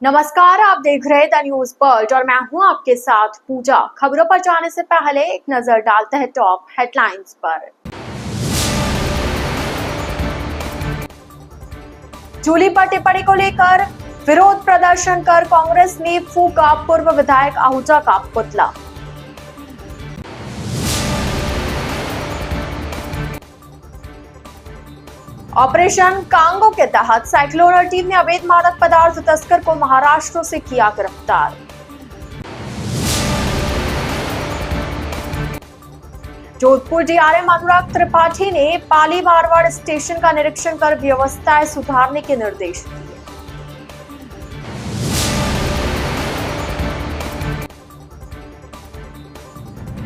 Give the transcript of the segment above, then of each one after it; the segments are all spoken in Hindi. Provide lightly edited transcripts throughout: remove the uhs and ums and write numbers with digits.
नमस्कार, आप देख रहे द न्यूज वर्ल्ड और मैं हूं आपके साथ पूजा। खबरों पर जाने से पहले एक नजर डालते हैं टॉप हेडलाइंस पर। जूली पर टिप्पणी को लेकर विरोध प्रदर्शन कर कांग्रेस ने फूका पूर्व विधायक आहूजा का पुतला। ऑपरेशन कांगो के तहत साइक्लोनर टीम ने अवैध मादक पदार्थ तस्कर को महाराष्ट्र से किया गिरफ्तार। जोधपुर डीआरएम अनुराग त्रिपाठी ने पाली मारवाड़ स्टेशन का निरीक्षण कर व्यवस्थाएं सुधारने के निर्देश दिए।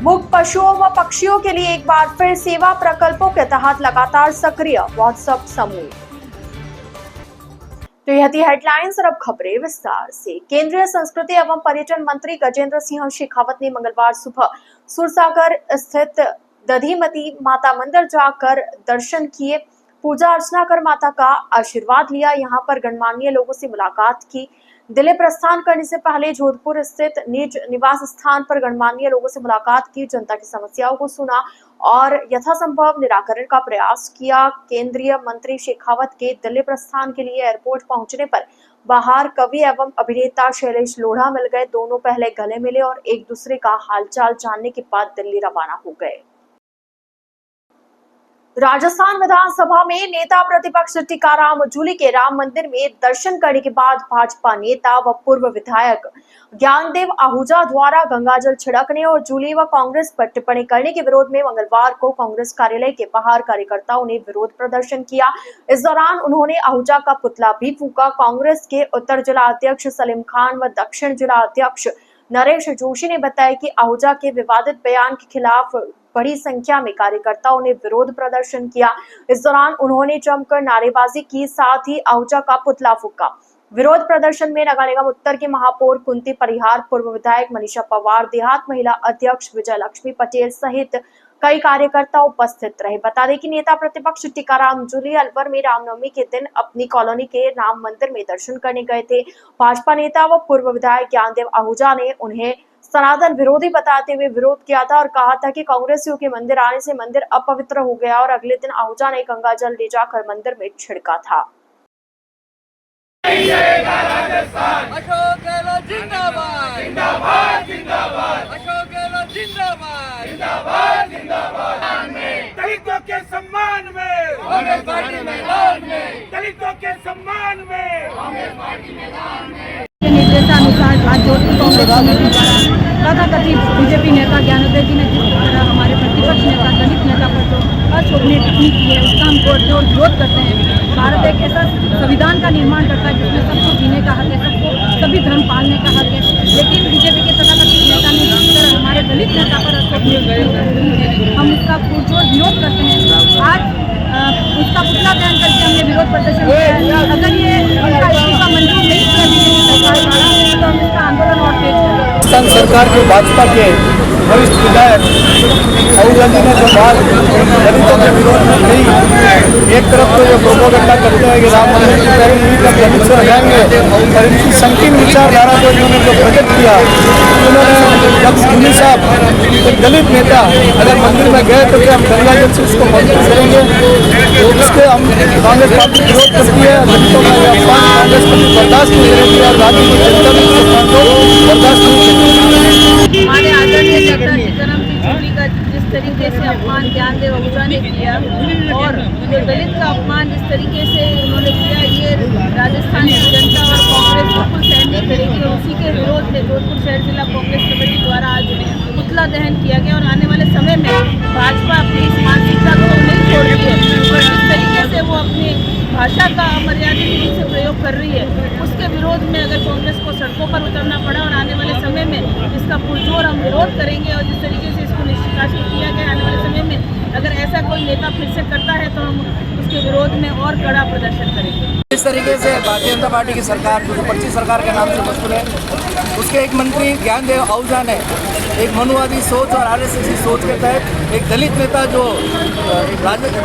मूक पशुओं व पक्षियों के लिए एक बार फिर सेवा प्रकल्पों के तहत लगातार सक्रिय व्हाट्सएप समूह। तो यह थी हेडलाइंस और अब खबरें विस्तार से। केंद्रीय संस्कृति एवं पर्यटन मंत्री गजेंद्र सिंह शेखावत ने मंगलवार सुबह सुरसागर स्थित दधिमती माता मंदिर जाकर दर्शन किए, पूजा अर्चना कर माता का आशीर्वाद लिया। यहाँ पर गणमान्य लोगों से मुलाकात की। दिल्ली प्रस्थान करने से पहले जोधपुर स्थित निज निवास स्थान पर गणमान्य लोगों से मुलाकात की, जनता की समस्याओं को सुना और यथासंभव निराकरण का प्रयास किया। केंद्रीय मंत्री शेखावत के दिल्ली प्रस्थान के लिए एयरपोर्ट पहुंचने पर बाहर कवि एवं अभिनेता शैलेश लोढ़ा मिल गए। दोनों पहले गले मिले और एक दूसरे का हालचाल जानने के बाद दिल्ली रवाना हो गए। राजस्थान विधानसभा में नेता प्रतिपक्ष टीकाराम जूली के राम मंदिर में दर्शन करने के बाद भाजपा नेता व पूर्व विधायक ज्ञानदेव आहूजा द्वारा गंगाजल छिड़कने और जूली व कांग्रेस पर टिप्पणी करने के विरोध में मंगलवार को कांग्रेस कार्यालय के बाहर कार्यकर्ताओं ने विरोध प्रदर्शन किया। इस दौरान उन्होंने आहूजा का पुतला भी फूका। कांग्रेस के उत्तर जिला अध्यक्ष सलीम खान व दक्षिण जिला अध्यक्ष नरेश जोशी ने बताया कि आहूजा के विवादित बयान के खिलाफ बड़ी संख्या में कार्यकर्ताओं ने विरोध प्रदर्शन किया। इस दौरान उन्होंने जमकर नारेबाजी की, साथ ही आहूजा का पुतला फूका। विरोध प्रदर्शन में नगर निगम उत्तर की महापौर कुंती परिहार, पूर्व विधायक मनीषा पवार, देहात महिला अध्यक्ष विजय लक्ष्मी पटेल सहित कई कार्यकर्ता उपस्थित रहे। बता दें कि नेता प्रतिपक्ष टीकाराम जूली अलवर में रामनवमी के दिन अपनी कॉलोनी के राम मंदिर में दर्शन करने गए थे। भाजपा नेता व पूर्व विधायक ज्ञानदेव आहूजा ने उन्हें सनातन विरोधी बताते हुए विरोध किया था और कहा था कि कांग्रेसियों के मंदिर आने से मंदिर अपवित्र हो गया और अगले दिन आहूजा ने गंगाजल ले जाकर मंदिर में छिड़का था। अशोक गहलोत जिंदाबाद, जिंदाबाद, जिंदाबाद। अशोक गहलोत जिंदाबाद, जिंदाबाद, जिंदाबाद। दलितों के सम्मान में कांग्रेस पार्टी मैदान में, दलितों के सम्मान में कांग्रेस पार्टी मैदान में। निर्देशानुसार आज जोधपुर कांग्रेस कमेटी द्वारा तथाकथित बीजेपी नेता ज्ञानदेव जी ने जिस तरह हमारे प्रतिपक्ष नेता दलित नेता पर जो अशोभनीय टिप्पणी की है उसका हम जोर विरोध करते हैं। भारत एक ऐसा संविधान का निर्माण करता है जिसमें सबको जीने का हक है, सबको सभी धर्म पालने का हक है, लेकिन बीजेपी के तथाकथित नेता ने जिस तरह हमारे दलित नेता पर अशोभनीय टिप्पणी की है हम उसका पुरजोर विरोध करते हैं। आज उसका पुतला दहन करके हमने विरोध प्रदर्शन किया है। अगर ये उनका इस्तीफा मंजूर नहीं किया बीजेपी सरकार द्वारा तो हम इसका आंदोलन और तेज करेंगे। राजस्थान सरकार के भाजपा के वरिष्ठ विधायक आहूजा जी ने जो बात दलितों के विरोध में कही, एक तरफ तो ये प्रोपोगंडा करते हैं कि राम मंदिर की पैरवी जब दलित से लगाएंगे और इनकी संकीर्ण विचारधारा को इन्होंने जो प्रकट किया, उन्होंने जब जूली साहब एक दलित नेता अगर मंदिर में गए तो क्या हम गंगाजल से उसको मंजूर करेंगे? तो इसके हम कांग्रेस पार्टी विरोध करती है। दलितों का यह अपमान कांग्रेस पार्टी बर्दाश्त नहीं करेगी और राज्य की जनता भी इस अपमान को बर्दाश्त नहीं करेगी। हमारे आदरणीय नेता टीकाराम जूली का जिस तरीके से अपमान ज्ञानदेव आहूजा ने किया और जो दलित का अपमान जिस तरीके से उन्होंने किया, ये राजस्थान की जनता और कांग्रेस बिल्कुल सहन नहीं करेगी और उसी के विरोध में जोधपुर शहर जिला कांग्रेस कमेटी द्वारा आज पुतला दहन किया गया और आने वाले समय में भाजपा अपनी इस मानसिकता को नहीं छोड़ रही है और जिस तरीके से वो अपनी भाषा का अमर्यादित रूप से प्रयोग कर रही है उसके विरोध में अगर कांग्रेस को सड़कों पर उतरना पड़ा और आने वाले समय में इसका पुरजोर हम विरोध करेंगे और जिस तरीके से इसको निष्कासित किया गया आने वाले समय में अगर ऐसा कोई नेता फिर से करता है तो हम उसके विरोध में और कड़ा प्रदर्शन करेंगे। जिस तरीके से भारतीय जनता पार्टी की सरकार जो विपक्षी सरकार के नाम से मशहूर है, उसके एक मंत्री ज्ञानदेव आहूजा ने एक मनुवादी सोच और आरएसएसी सोच के तहत एक दलित नेता जो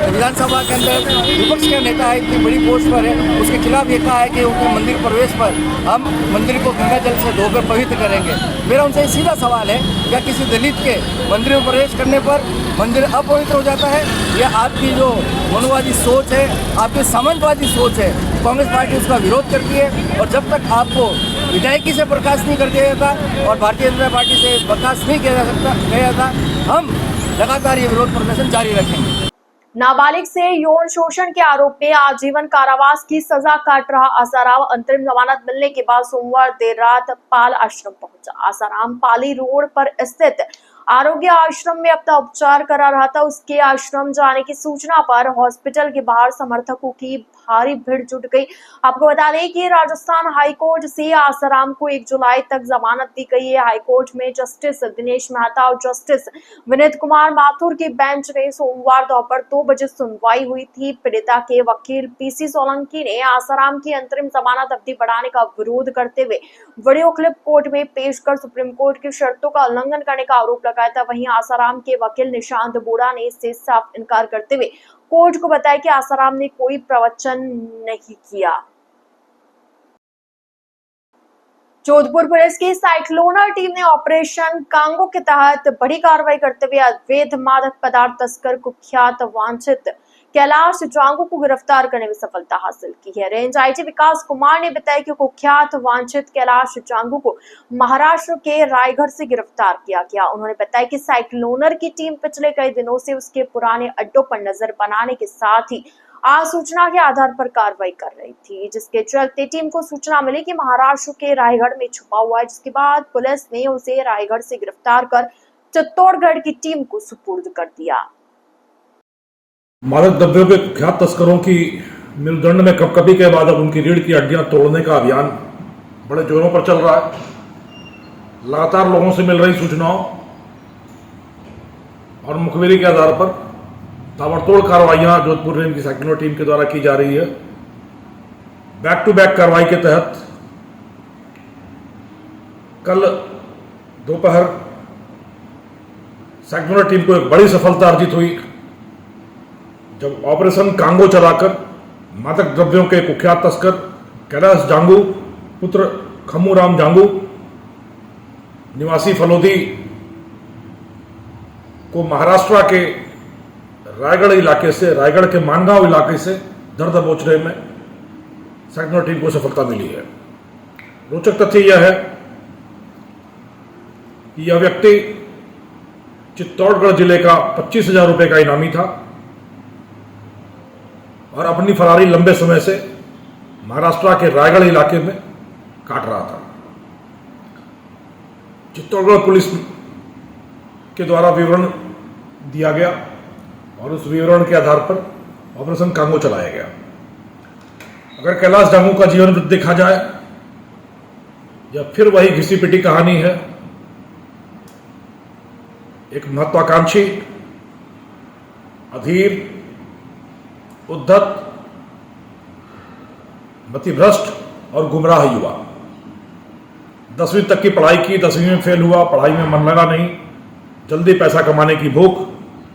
विधानसभा के अंदर विपक्ष का नेता है, इतनी बड़ी पोस्ट पर है, उसके खिलाफ ये कहा है कि उनके मंदिर प्रवेश पर हम मंदिर को गंगा जल से धोकर पवित्र करेंगे। मेरा उनसे सीधा सवाल है, क्या किसी दलित के मंदिर में प्रवेश करने पर मंदिर अपवित्र हो जाता है? या आपकी जो मनुवादी सोच है, आपकी सामंतवादी सोच है, कांग्रेस पार्टी उसका विरोध करती है। और जब तक आपको विधायकी से बर्खास्त नहीं कर दिया जाता और भारतीय जनता पार्टी से बर्खास्त नहीं किया जाता, हम लगातार ये विरोध प्रदर्शन जारी रखेंगे। नाबालिग से यौन शोषण के आरोप में आजीवन कारावास की सजा काट रहा आसाराम अंतरिम जमानत मिलने के बाद सोमवार देर रात पाल आश्रम पहुंचा। आसाराम पाली रोड पर स्थित आरोग्य आश्रम में अपना उपचार करा रहा था। उसके आश्रम जाने की सूचना पर हॉस्पिटल के बाहर समर्थकों की भारी भीड़ जुट गई। आपको बता दें कि राजस्थान हाईकोर्ट से आसाराम को 1 जुलाई तक जमानत दी गई है। हाईकोर्ट में जस्टिस दिनेश मेहता और जस्टिस विनीत कुमार माथुर की बेंच में सोमवार दोपहर 2 बजे सुनवाई हुई थी। पीड़िता के वकील पीसी सोलंकी ने आसाराम की अंतरिम जमानत अवधि बढ़ाने का विरोध करते हुए वीडियो क्लिप कोर्ट में पेश कर सुप्रीम कोर्ट की शर्तों का उल्लंघन करने का आरोप लगाया था। वहीं आसाराम के वकील निशांत बोरा ने इससे साफ इनकार करते हुए कोर्ट को बताया कि आसाराम ने कोई प्रवचन नहीं किया। जोधपुर पुलिस की साइक्लोनर टीम ने ऑपरेशन कांगो के तहत बड़ी कार्रवाई करते हुए अवैध मादक पदार्थ तस्कर कुख्यात वांछित कैलाश जांगू को गिरफ्तार करने में सफलता हासिल की है। रेंज आईजी विकास कुमार ने बताया कि कुख्यात वांछित कैलाश जांगू को महाराष्ट्र के रायगढ़ से गिरफ्तार किया गया। उन्होंने बताया कि साइक्लोनर की टीम पिछले कई दिनों से उसके पुराने अड्डों पर नजर बनाने के साथ ही आज सूचना के आधार पर कार्रवाई कर रही थी, जिसके चलते टीम को सूचना मिली कि महाराष्ट्र के रायगढ़ में छुपा हुआ है, जिसके बाद पुलिस ने उसे रायगढ़ से गिरफ्तार कर चित्तौड़गढ़ की टीम को सुपुर्द कर दिया। मादक द्रव्यों के कुख्यात तस्करों की मेरुदंड में कपकपी के बाद अब उनकी रीढ़ की हड्डियां तोड़ने का अभियान बड़े जोरों पर चल रहा है। लगातार लोगों से मिल रही सूचनाओं और मुखबिरी के आधार पर ताबड़तोड़ कार्रवाइयां जोधपुर रेंज की साइक्लोनर टीम के द्वारा की जा रही है। बैक टू बैक कार्रवाई के तहत कल दोपहर साइक्लोनर टीम को एक बड़ी सफलता अर्जित हुई जब ऑपरेशन कांगो चलाकर मादक द्रव्यों के कुख्यात तस्कर कैलाश जांगू पुत्र खम्मूराम जांगू निवासी फलोदी को महाराष्ट्र के रायगढ़ इलाके से, रायगढ़ के मानगांव इलाके से धर दबोचने में साइक्लोनर टीम को सफलता मिली है। रोचक तथ्य यह है कि यह व्यक्ति चित्तौड़गढ़ जिले का 25,000 रुपए का इनामी था और अपनी फरारी लंबे समय से महाराष्ट्र के रायगढ़ इलाके में काट रहा था। चित्तौड़गढ़ पुलिस के द्वारा विवरण दिया गया और उस विवरण के आधार पर ऑपरेशन कांगो चलाया गया। अगर कैलाश जांगू का जीवन वृत्त देखा जाए या फिर वही घिसी पिटी कहानी है, एक महत्वाकांक्षी, अधीर, उद्धत, मतिभ्रष्ट और गुमराह युवा। 10वीं तक की पढ़ाई की, 10वीं में फेल हुआ, पढ़ाई में मन लगा नहीं, जल्दी पैसा कमाने की भूख,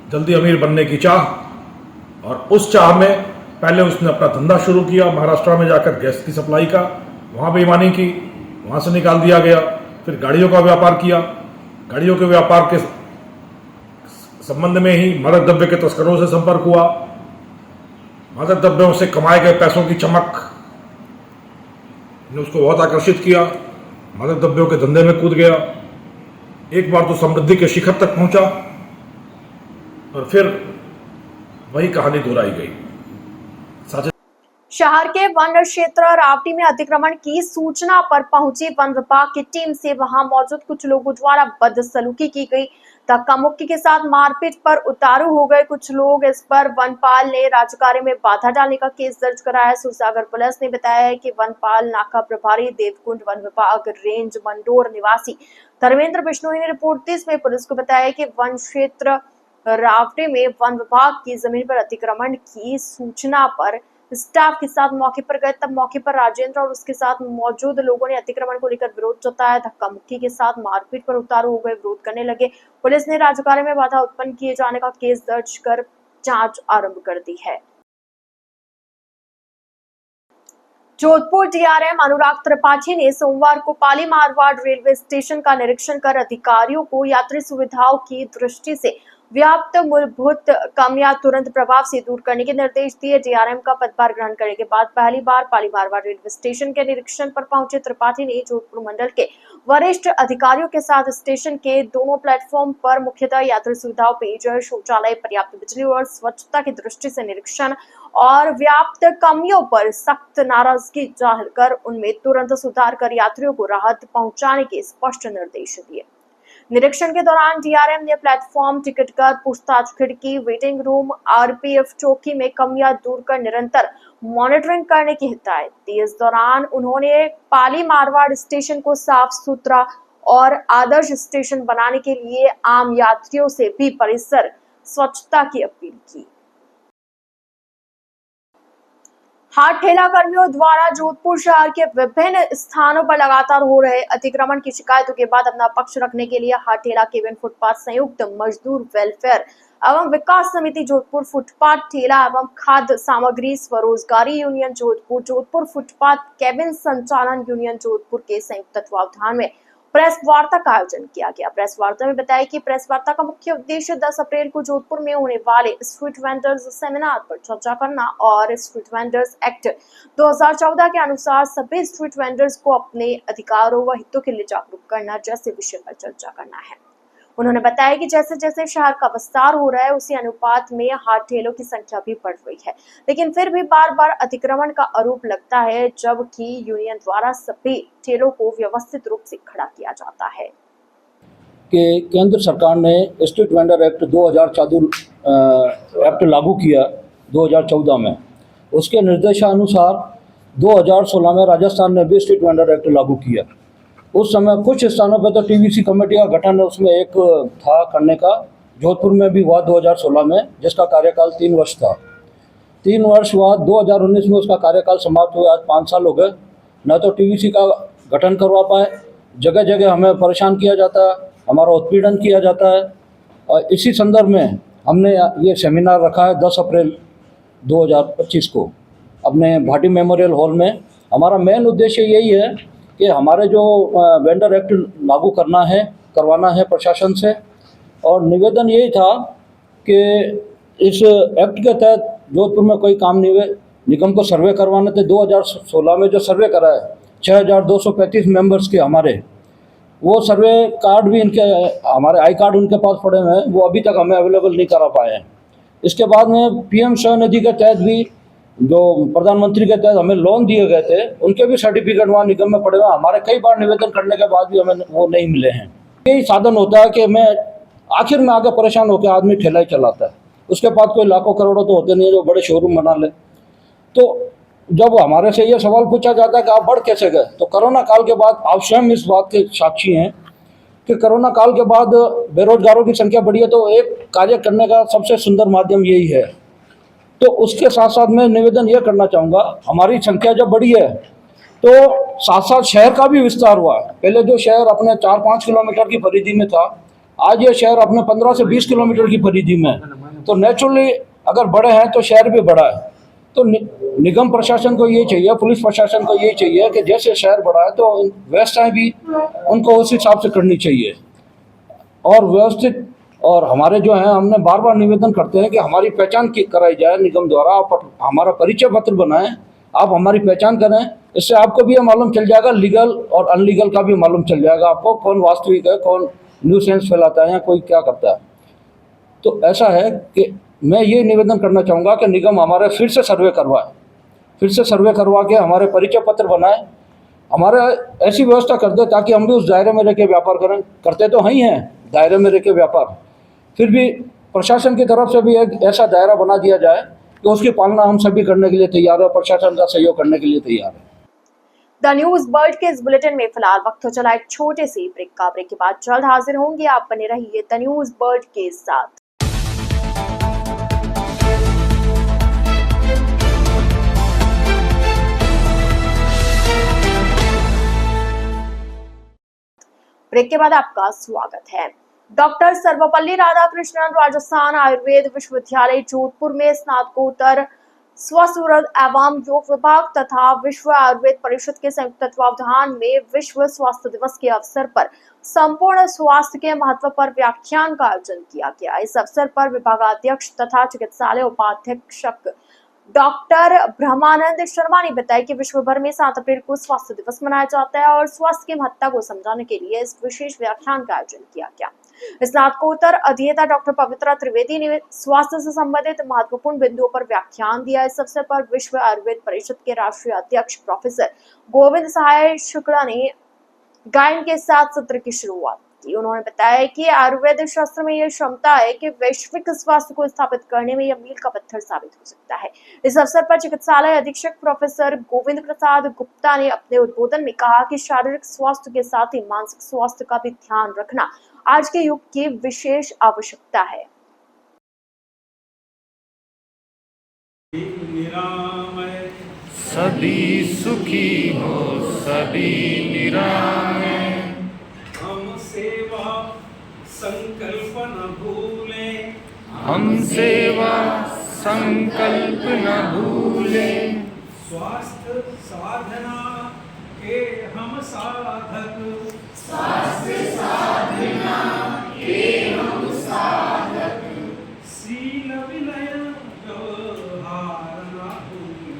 जल्दी अमीर बनने की चाह और उस चाह में पहले उसने अपना धंधा शुरू किया महाराष्ट्र में जाकर गैस की सप्लाई का, वहाँ बेईमानी की, वहाँ से निकाल दिया गया। फिर गाड़ियों का व्यापार किया, गाड़ियों के व्यापार के संबंध में ही मादक द्रव्य के तस्करों से संपर्क हुआ। मादक द्रव्यों से कमाए गए पैसों की चमक ने उसको बहुत आकर्षित किया, मादक द्रव्यों के धंधे में कूद गया। एक बार तो समृद्धि के शिखर तक पहुंचा और फिर वही कहानी दोहराई गई। शहर के वन क्षेत्र रावटी में अतिक्रमण की सूचना पर पहुंची वन विभाग की टीम से वहां मौजूद कुछ लोगों द्वारा बदसलूकी की गई। धक्का मुक्की के साथ मारपीट पर उतारू हो गए कुछ लोग। इस पर वनपाल ने राज्यकार्य में बाधा डालने का केस दर्ज कराया। सुरसागर पुलिस ने बताया है कि वनपाल नाका प्रभारी देवकुंड वन विभाग रेंज मंडोर निवासी धर्मेंद्र बिश्नोई ने रिपोर्ट दी। इसमें पुलिस को बताया कि वन क्षेत्र रावटी में वन विभाग की जमीन पर अतिक्रमण की सूचना पर स्टाफ के साथ मौके पर गए, तब मौके पर राजेंद्र और उसके साथ मौजूद लोगों ने अतिक्रमण को लेकर विरोध जताया। धक्का मुक्की के साथ मारपीट पर उतारू हो गए, विरोध करने लगे। पुलिस ने राजकार्य में बाधा उत्पन्न किए जाने का केस दर्ज कर जांच आरंभ कर दी है। जोधपुर डीआरएम अनुराग त्रिपाठी ने सोमवार को पाली मारवाड़ रेलवे स्टेशन का निरीक्षण कर अधिकारियों को यात्री सुविधाओं की दृष्टि से व्याप्त मूलभूत कमियां तुरंत प्रभाव से दूर करने के निर्देश दिए। डीआरएम का पदभार ग्रहण करने के बाद पहली बार पाली मारवाड़ रेलवे स्टेशन के निरीक्षण पर पहुंचे त्रिपाठी ने जोधपुर मंडल के वरिष्ठ अधिकारियों के साथ स्टेशन के दोनों प्लेटफॉर्म पर मुख्यतः यात्री सुविधाओं, पेयजल, शौचालय, पर्याप्त बिजली और स्वच्छता की दृष्टि से निरीक्षण और व्याप्त कमियों पर सख्त नाराजगी जाहिर कर उनमें तुरंत सुधार कर यात्रियों को राहत पहुंचाने के स्पष्ट निर्देश दिए। निरीक्षण के दौरान डीआरएम ने प्लेटफॉर्म, टिकट घर, पूछताछ खिड़की, वेटिंग रूम, आरपीएफ चौकी में कमियां दूर कर निरंतर मॉनिटरिंग करने की हिदायत दी। इस दौरान उन्होंने पाली मारवाड़ स्टेशन को साफ सुथरा और आदर्श स्टेशन बनाने के लिए आम यात्रियों से भी परिसर स्वच्छता की अपील की। हाट ठेला कर्मियों द्वारा जोधपुर शहर के विभिन्न स्थानों पर लगातार हो रहे अतिक्रमण की शिकायतों के बाद अपना पक्ष रखने के लिए हाट ठेला केबिन फुटपाथ संयुक्त मजदूर वेलफेयर एवं विकास समिति जोधपुर, फुटपाथ ठेला एवं खाद्य सामग्री स्वरोजगारी union Jodhpur, Jodhpur footpath cabin संचालन यूनियन जोधपुर के संयुक्त तत्वावधान में प्रेस वार्ता का आयोजन किया गया। प्रेस वार्ता में बताया कि प्रेस वार्ता का मुख्य उद्देश्य 10 अप्रैल को जोधपुर में होने वाले स्ट्रीट वेंडर्स सेमिनार पर चर्चा करना और स्ट्रीट वेंडर्स एक्ट 2014 के अनुसार सभी स्ट्रीट वेंडर्स को अपने अधिकारों व हितों के लिए जागरूक करना जैसे विषय पर चर्चा करना है। उन्होंने बताया कि जैसे जैसे शहर का विस्तार हो रहा है उसी अनुपात में हाट ठेलों की संख्या भी बढ़ रही है, लेकिन फिर भी बार बार अतिक्रमण का आरोप लगता है, जबकि यूनियन द्वारा सभी ठेलों को व्यवस्थित रूप से खड़ा किया जाता है। कि केंद्र सरकार ने स्ट्रीट वेंडर एक्ट 2014 एक्ट लागू किया 2014 में। उसके निर्देशानुसार 2016 में राजस्थान ने भी स्ट्रीट वेंडर एक्ट लागू किया। उस समय कुछ स्थानों पर तो टीवीसी कमेटी का गठन उसमें एक था करने का, जोधपुर में भी हुआ 2016 में, जिसका कार्यकाल 3 वर्ष था। 3 वर्ष बाद 2019 में उसका कार्यकाल समाप्त हुआ। आज 5 साल हो गए, न तो टीवीसी का गठन करवा पाए, जगह जगह हमें परेशान किया जाता है, हमारा उत्पीड़न किया जाता है। और इसी संदर्भ में हमने ये सेमिनार रखा है 10 अप्रैल 2025 को अपने भाटी मेमोरियल हॉल में। हमारा मेन उद्देश्य यही है कि हमारे जो वेंडर एक्ट लागू करवाना है प्रशासन से, और निवेदन यही था कि इस एक्ट के तहत जोधपुर में कोई काम नहीं हुए, निगम को सर्वे करवाने थे। 2016 में जो सर्वे करा है 6235 मेंबर्स के हमारे, वो सर्वे कार्ड भी हमारे आई कार्ड उनके पास पड़े हुए हैं, वो अभी तक हमें अवेलेबल नहीं करा पाए हैं। इसके बाद में पीएम स्वनिधि के तहत भी जो प्रधानमंत्री के तहत हमें लोन दिए गए थे, उनके भी सर्टिफिकेट वहाँ निगम में पड़े हुए। हमारे कई बार निवेदन करने के बाद भी हमें वो नहीं मिले हैं। यही साधन होता है कि मैं आखिर में आगे परेशान होकर आदमी ठेला ही चलाता है, उसके पास कोई लाखों करोड़ों तो होते नहीं है जो बड़े शोरूम बना ले। तो जब हमारे से ये सवाल पूछा जाता है कि आप बढ़ कैसे गए, तो कोरोना काल के बाद आप स्वयं इस बात के साक्षी हैं कि कोरोना काल के बाद बेरोजगारों की संख्या बढ़ी है। तो एक कार्य करने का सबसे सुंदर माध्यम यही है। तो उसके साथ साथ मैं निवेदन ये करना चाहूँगा, हमारी संख्या जब बढ़ी है तो साथ साथ शहर का भी विस्तार हुआ है। पहले जो शहर अपने 4-5 किलोमीटर की परिधि में था, आज ये शहर अपने 15 से 20 किलोमीटर की परिधि में है। तो नेचुरली अगर बड़े हैं तो शहर भी बड़ा है। तो निगम प्रशासन को ये चाहिए, पुलिस प्रशासन को ये चाहिए कि जैसे शहर बड़ा है तो व्यवस्थाएं भी उनको उस हिसाब से करनी चाहिए और व्यवस्थित। और हमारे जो हैं, हमने बार बार निवेदन करते हैं कि हमारी पहचान कराई जाए निगम द्वारा। आप हमारा परिचय पत्र बनाएं, आप हमारी पहचान करें, इससे आपको भी ये मालूम चल जाएगा, लीगल और अनलीगल का भी मालूम चल जाएगा आपको, कौन वास्तविक है, कौन न्यूसेंस फैलाता है या कोई क्या करता है। तो ऐसा है कि मैं ये निवेदन करना चाहूँगा कि निगम हमारे फिर से सर्वे करवा के हमारे परिचय पत्र बनाए, हमारे ऐसी व्यवस्था कर दे ताकि हम भी उस दायरे में रह के व्यापार करें। करते तो ही हैं दायरे में रह के व्यापार, फिर भी प्रशासन की तरफ से भी एक ऐसा दायरा बना दिया जाए कि उसकी पालना हम सभी करने के लिए तैयार है, प्रशासन का सहयोग करने के लिए तैयार है। द न्यूज वर्ल्ड के इस बुलेटिन में फिलहाल वक्त हो चला एक छोटे से ब्रेक का। ब्रेक के बाद जल्द हाजिर होंगे, आप बने रहिए द न्यूज वर्ल्ड के साथ। ब्रेक के बाद आपका स्वागत है। डॉक्टर सर्वपल्ली राधाकृष्णन राजस्थान आयुर्वेद विश्वविद्यालय जोधपुर में स्नातकोत्तर स्वसूरत एवं योग विभाग तथा विश्व आयुर्वेद परिषद के संयुक्त तत्वावधान में विश्व स्वास्थ्य दिवस के अवसर पर संपूर्ण स्वास्थ्य के महत्व पर व्याख्यान का आयोजन किया गया। इस अवसर पर विभागाध्यक्ष तथा चिकित्सालय उपाधीक्षक डॉक्टर ब्रह्मानंद शर्मा ने बताया कि विश्व भर में 7 अप्रैल को स्वास्थ्य दिवस मनाया जाता है और स्वास्थ्य की महत्ता को समझाने के लिए इस विशेष व्याख्यान का आयोजन किया गया। स्नातकोत्तर अध्येता डॉक्टर पवित्रा त्रिवेदी ने स्वास्थ्य से संबंधित महत्वपूर्ण बिंदुओं पर व्याख्यान दिया। इस अवसर पर विश्व आयुर्वेद परिषद के राष्ट्रीय अध्यक्ष प्रोफेसर गोविंद सहाय शुक्ला ने गायन के साथ सत्र की शुरुआत की। उन्होंने बताया कि आयुर्वेद शास्त्र में यह क्षमता है कि वैश्विक स्वास्थ्य को स्थापित करने में यह मील का पत्थर साबित हो सकता है। इस अवसर पर चिकित्सालय अधीक्षक प्रोफेसर गोविंद प्रसाद गुप्ता ने अपने उद्बोधन में कहा कि शारीरिक स्वास्थ्य के साथ ही मानसिक स्वास्थ्य का भी ध्यान रखना आज के युग की विशेष आवश्यकता है। सभी सुखी हो, सभी निरामय। हम सेवा संकल्प न भूले, हम सेवा संकल्प न भूले। स्वास्थ्य साधना के हम साधक, शील विनय व्यवहार न भूले।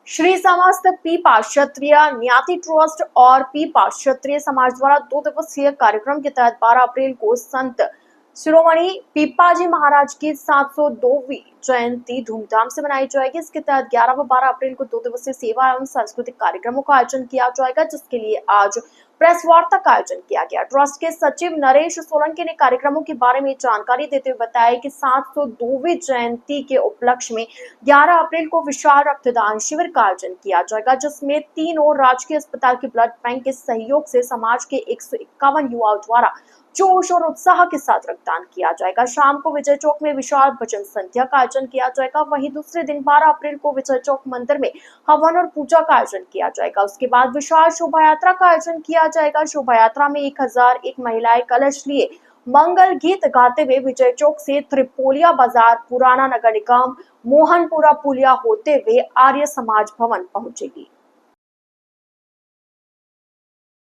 श्री समस्त पीपा क्षत्रिय न्याति ट्रस्ट और पीपा क्षत्रिय समाज द्वारा 2 दिवसीय कार्यक्रम के तहत 12 अप्रैल को संत शिरोमणि पीपाजी महाराज की 702वीं जयंती धूमधाम से मनाई जाएगी। इसके तहत 11 व 12 अप्रैल को 2 दिवसीय सेवा एवं सांस्कृतिक कार्यक्रमों का आयोजन किया जाएगा, जिसके लिए आज प्रेस वार्ता का आयोजन किया गया। ट्रस्ट के सचिव नरेश सोलंकी ने कार्यक्रमों के बारे में जानकारी देते हुए बताया कि 702वीं जयंती के उपलक्ष्य में 11 अप्रैल को विशाल रक्तदान शिविर का आयोजन किया जाएगा, जिसमें 3 और राजकीय अस्पताल के ब्लड बैंक के सहयोग से समाज के 151 युवाओं द्वारा जोश और उत्साह के साथ रक्तदान किया जाएगा। शाम को विजय चौक में विशाल भजन संध्या का आयोजन किया जाएगा। वहीं दूसरे दिन 12 अप्रैल को विजय चौक मंदिर में हवन और पूजा का आयोजन किया जाएगा। उसके बाद विशाल शोभा यात्रा का आयोजन किया जाएगा। शोभा यात्रा में 1001 महिलाएं कलश लिए मंगल गीत गाते हुए विजय चौक से त्रिपोलिया बाजार, पुराना नगर निगम, मोहनपुरा पुलिया होते हुए आर्य समाज भवन पहुंचेगी।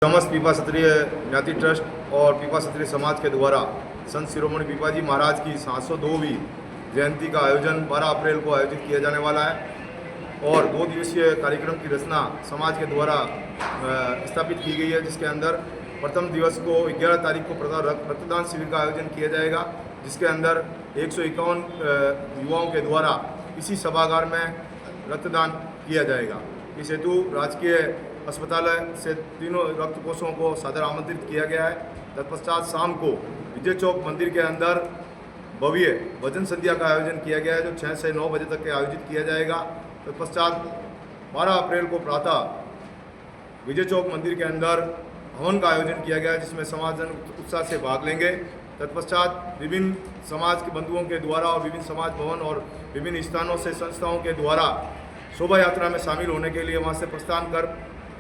समस्त पीपा क्षत्रिय ज्ञाति ट्रस्ट और पीपा क्षत्रिय समाज के द्वारा संत शिरोमणि पीपाजी महाराज की 702वीं जयंती का आयोजन 12 अप्रैल को आयोजित किया जाने वाला है और 2 दिवसीय कार्यक्रम की रचना समाज के द्वारा स्थापित की गई है, जिसके अंदर प्रथम दिवस को 11 तारीख को रक्तदान शिविर का आयोजन किया जाएगा, जिसके अंदर 151 युवाओं के द्वारा इसी सभागार में रक्तदान किया जाएगा। इस हेतु राजकीय अस्पताल से तीनों रक्त कोषों को सादर आमंत्रित किया गया है। तत्पश्चात शाम को विजय चौक मंदिर के अंदर भव्य भजन संध्या का आयोजन किया गया है, जो 6 से 9 बजे तक के आयोजित किया जाएगा। तत्पश्चात 12 अप्रैल को प्रातः विजय चौक मंदिर के अंदर हवन का आयोजन किया गया है, जिसमें समाजजन उत्साह से भाग लेंगे। तत्पश्चात विभिन्न समाज के बंधुओं के द्वारा और विभिन्न समाज भवन और विभिन्न स्थानों से संस्थाओं के द्वारा शोभा यात्रा में शामिल होने के लिए वहाँ से प्रस्थान कर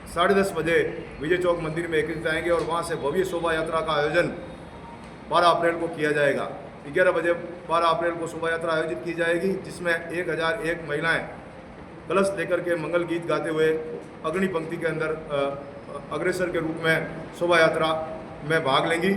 10:30 बजे विजय चौक मंदिर में एकत्रित आएंगे और वहाँ से भव्य शोभा यात्रा का आयोजन 12 अप्रैल को किया जाएगा। 11 बजे 12 अप्रैल को शोभा यात्रा आयोजित की जाएगी, जिसमें 1001 महिलाएं कलश लेकर के मंगल गीत गाते हुए अग्नि पंक्ति के अंदर अग्रसर के रूप में शोभा यात्रा में भाग लेंगी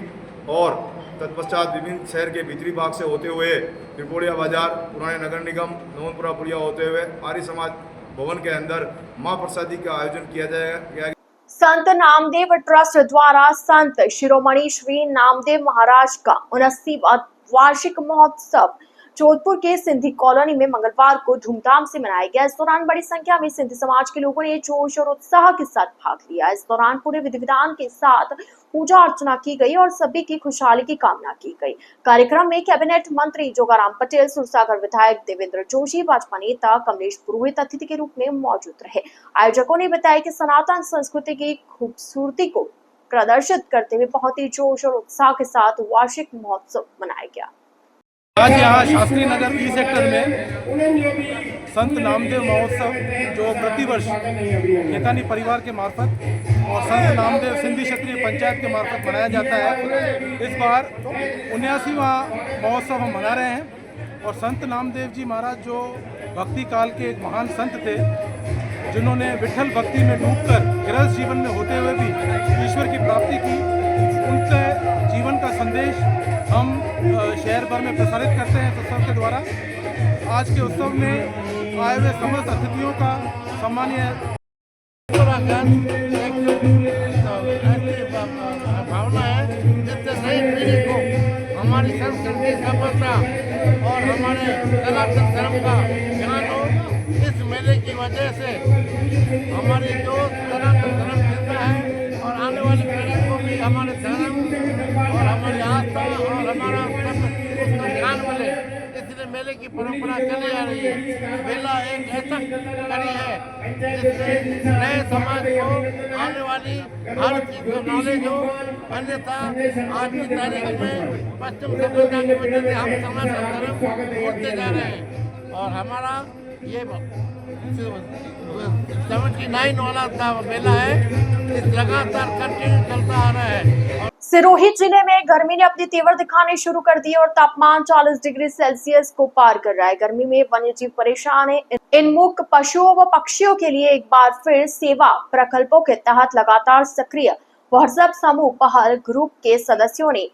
और तत्पश्चात विभिन्न शहर के भीतरी भाग से होते हुए त्रिपोलिया बाजार, पुराने नगर निगम, मोहनपुरा पुलिया होते हुए आर्य समाज भवन के अंदर मां प्रसादी का आयोजन किया जाएगा। संत नामदेव ट्रस्ट द्वारा संत शिरोमणि श्री नामदेव महाराज का 79वां वार्षिक महोत्सव जोधपुर के सिंधी कॉलोनी में मंगलवार को धूमधाम से मनाया गया। इस दौरान बड़ी संख्या में सिंधी समाज के लोगों ने जोश और उत्साह के साथ भाग लिया। इस दौरान पूरे विधि विधान के साथ पूजा अर्चना की गई और सभी की खुशहाली की कामना की गई। कार्यक्रम में कैबिनेट मंत्री जोगाराम पटेल, सुरसागर विधायक देवेंद्र जोशी, भाजपा नेता कमलेश पुरोहित अतिथि के रूप में मौजूद रहे। आयोजकों ने बताया कि सनातन संस्कृति की खूबसूरती को प्रदर्शित करते हुए बहुत ही जोश और उत्साह के साथ वार्षिक महोत्सव मनाया गया। आज यहाँ शास्त्री नगर ई सेक्टर में संत नामदेव महोत्सव जो प्रतिवर्ष नेतानी परिवार के मार्फत और संत नामदेव सिंधी क्षत्रिय पंचायत के मार्फत मनाया जाता है। इस बार 79वां महोत्सव हम मना रहे हैं और संत नामदेव जी महाराज जो भक्ति काल के एक महान संत थे, जिन्होंने विठल भक्ति में डूबकर गृहस्थ जीवन में होते हुए भी ईश्वर की प्राप्ति की, उनके जीवन का संदेश हम शहर भर में प्रसारित करते हैं इस उत्सव के द्वारा। आज के उत्सव में आए हुए समस्त अतिथियों का सम्मानीय भावना है, जिससे नई पीढ़ी को हमारी संस्कृति सभ्यता और हमारे सनातन धर्म का ज्ञान हो। इस मेले की वजह से हमारी जो सनातन धर्म जिंदा है और आने वाली पीढ़ी को भी हमारे धर्म और हमारी आस्था और हमारा सब उसका ज्ञान मिले, इसलिए मेले की परंपरा चली आ रही है। मेला एक ऐसा कड़ी है जिससे नए समाज को आने वाली हर चीज का नॉलेज हो। अन्यथा आज की तारीख में पश्चिम सभ्यता की वजह से हम सनातन धर्म भूलते जा रहे हैं और हमारा ये 79 वाला का मेला है, इस लगातार कंटिन्यू चलता आ रहा है। सिरोही जिले में गर्मी ने अपनी तेवर दिखाने शुरू कर दी और तापमान 40 डिग्री सेल्सियस को पार कर रहा है। गर्मी में वन्यजीव परेशान है। इन मूक पशुओं व पक्षियों के लिए एक बार फिर सेवा प्रकल्पों के तहत लगातार सक्रिय व्हाट्सएप समूह पहल ग्रुप के सदस्यों ने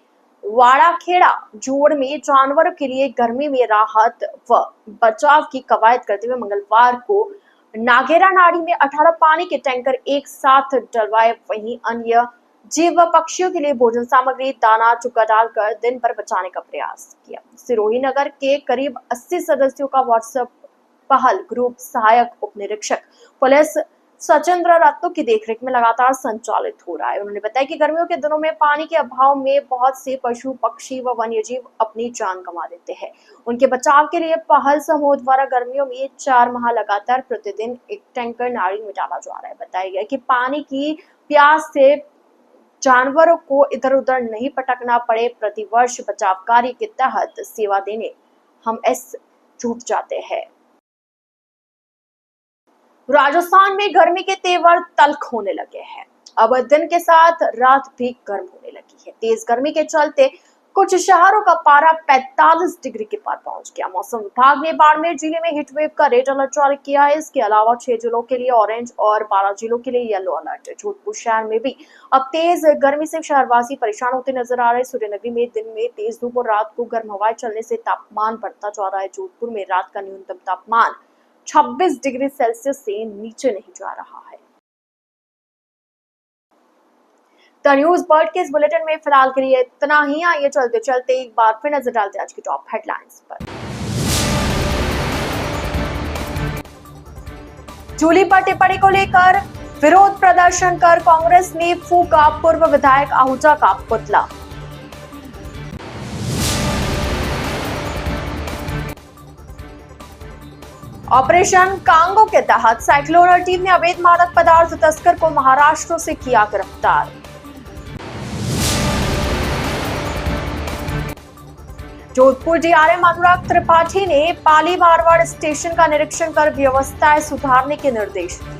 वाड़ाखेड़ा जोड़ में जानवरों के लिए गर्मी में राहत व बचाव की कवायद करते हुए मंगलवार को नागेरा नाड़ी में 18 पानी के टैंकर एक साथ डलवाए। वहीं अन्य जीव व पक्षियों के लिए भोजन सामग्री, दाना, चुका डालकर दिन भर बचाने का प्रयास किया। सिरोही नगर के करीब 80 सदस्यों का व्हाट्सएप पहल ग्रुप सहायक उप निरीक्षक पुलिस सचिंद्र रत्तू की देखरेख में लगातार संचालित हो रहा है। उन्होंने बताया कि गर्मियों के दिनों में पानी के अभाव में बहुत से पशु, पक्षी व वन्यजीव अपनी जान गंवा देते हैं। उनके बचाव के लिए पहल समूह द्वारा गर्मियों में 4 माह लगातार प्रतिदिन एक टैंकर नाड़ी में डाला जा रहा है। बताया गया कि पानी की प्यास से जानवरों को इधर उधर नहीं भटकना पड़े। प्रतिवर्ष बचाव कार्य के तहत सेवा देने हम जुट जाते हैं। राजस्थान में गर्मी के तेवर तल्ख होने लगे हैं। अब दिन के साथ रात भी गर्म होने लगी है। तेज गर्मी के चलते कुछ शहरों का पारा 45 डिग्री के पार पहुंच गया। मौसम विभाग ने बाड़मेर जिले में हीटवेव का रेड अलर्ट जारी किया है। इसके अलावा 6 जिलों के लिए ऑरेंज और 12 जिलों के लिए येलो अलर्ट है। जोधपुर शहर में भी अब तेज गर्मी से शहरवासी परेशान होते नजर आ रहे हैं। सूर्यनगरी में दिन में तेज धूप और रात को गर्म हवाएं चलने से तापमान बढ़ता जा रहा है। जोधपुर में रात का न्यूनतम तापमान 26 डिग्री सेल्सियस से नीचे नहीं जा रहा है। द न्यूज बर्ड के इस बुलेटिन में फिलहाल के लिए इतना ही। आइए चलते चलते एक बार फिर नजर डालते आज की टॉप हेडलाइंस पर। जूली पर टिप्पणी को लेकर विरोध प्रदर्शन कर कांग्रेस ने फूका पूर्व विधायक आहूजा का पुतला। ऑपरेशन कांगो के तहत साइक्लोनर टीम ने अवैध मादक पदार्थ तस्कर को महाराष्ट्र से किया गिरफ्तार। जोधपुर डीआरएम अनुराग त्रिपाठी ने पाली मारवाड़ स्टेशन का निरीक्षण कर व्यवस्थाएं सुधारने के निर्देश दिए।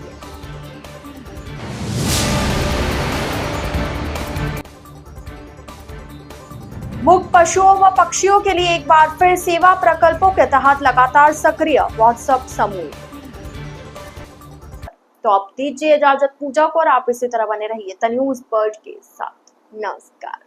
मूक पशुओं व पक्षियों के लिए एक बार फिर सेवा प्रकल्पों के तहत लगातार सक्रिय व्हाट्सएप समूह। तो अब दीजिए इजाजत पूजा को और आप इसी तरह बने रहिए द न्यूज बर्ड के साथ। नमस्कार।